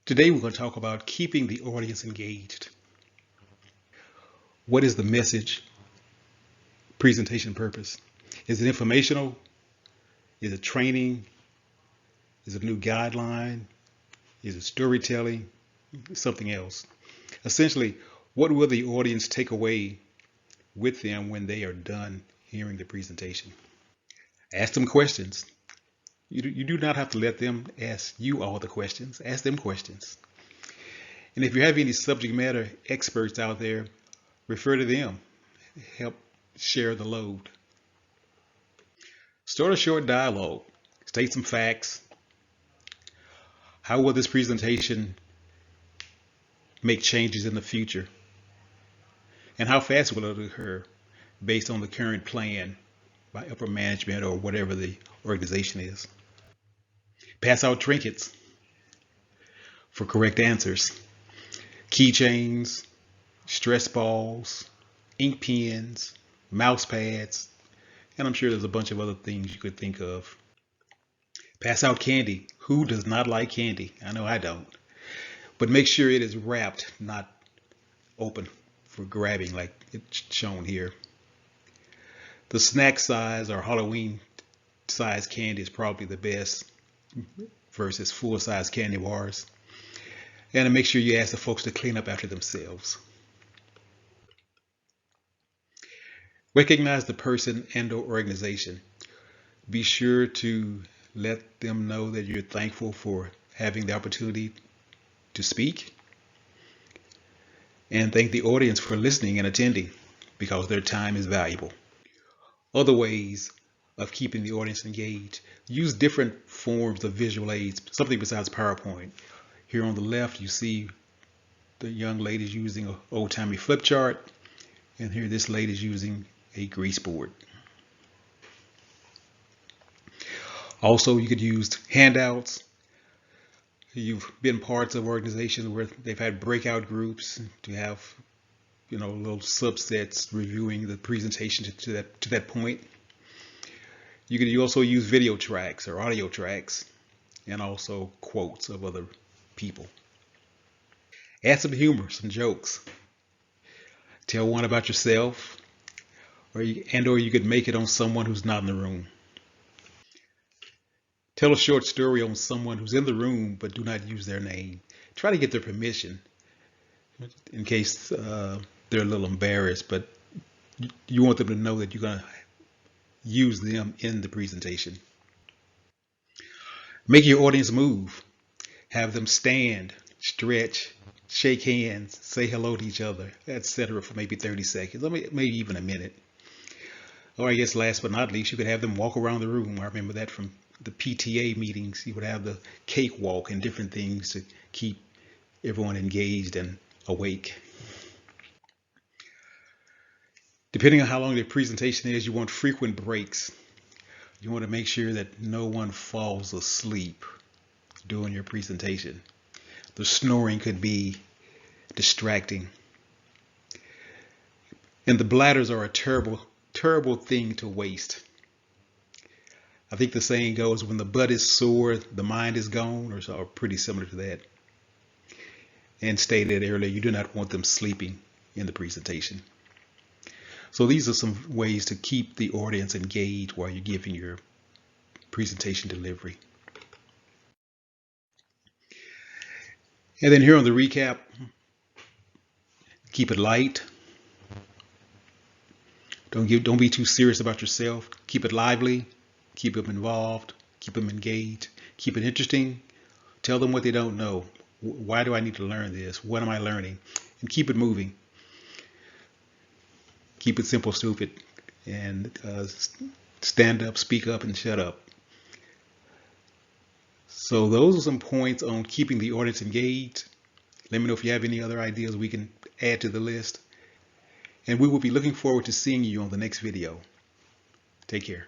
Today we're going to talk about keeping the audience engaged. What is the message, presentation purpose? Is it informational? Is it training? Is it a new guideline? Is it storytelling? Something else? Essentially, what will the audience take away with them when they are done hearing the presentation? Ask them questions. You do not have to let them ask you all the questions. Ask them questions. And if you have any subject matter experts out there, refer to them. Help share the load. Start a short dialogue. State some facts. How will this presentation make changes in the future? And how fast will it occur based on the current plan by upper management or whatever the organization is? Pass out trinkets for correct answers. Keychains, stress balls, ink pens, mouse pads, and I'm sure there's a bunch of other things you could think of. Pass out candy. Who does not like candy? I know I don't. But make sure it is wrapped, not open for grabbing like it's shown here. The snack size or Halloween size candy is probably the best versus full size candy bars. And make sure you ask the folks to clean up after themselves. Recognize the person and or organization. Be sure to let them know that you're thankful for having the opportunity to speak. And thank the audience for listening and attending because their time is valuable. Other ways of keeping the audience engaged. Use different forms of visual aids, something besides PowerPoint. Here on the left, you see the young lady's using an old-timey flip chart. And here this lady's using a grease board. Also, you could use handouts. You've been parts of organizations where they've had breakout groups to have, little subsets reviewing the presentation to that point. You could also use video tracks or audio tracks and also quotes of other people. Add some humor, some jokes. Tell one about yourself, or you could make it on someone who's not in the room. Tell a short story on someone who's in the room but do not use their name. Try to get their permission in case they're a little embarrassed, but you want them to know that you're going to use them in the presentation. Make your audience move. Have them stand, stretch, shake hands, say hello to each other, etc. for maybe 30 seconds, or maybe even a minute. Or I guess last but not least, you could have them walk around the room. I remember that from the PTA meetings. You would have the cakewalk and different things to keep everyone engaged and awake. Depending on how long the presentation is, you want frequent breaks. You want to make sure that no one falls asleep during your presentation. The snoring could be distracting. And the bladders are a terrible thing to waste. I think the saying goes, when the butt is sore, the mind is gone, or pretty similar to that. And stated earlier, you do not want them sleeping in the presentation. So these are some ways to keep the audience engaged while you're giving your presentation delivery. And then here on the recap, keep it light. Don't be too serious about yourself. Keep it lively. Keep them involved. Keep them engaged. Keep it interesting. Tell them what they don't know. Why do I need to learn this? What am I learning? And keep it moving. Keep it simple, stupid. And stand up, speak up, and shut up. So those are some points on keeping the audience engaged. Let me know if you have any other ideas we can add to the list. And we will be looking forward to seeing you on the next video. Take care.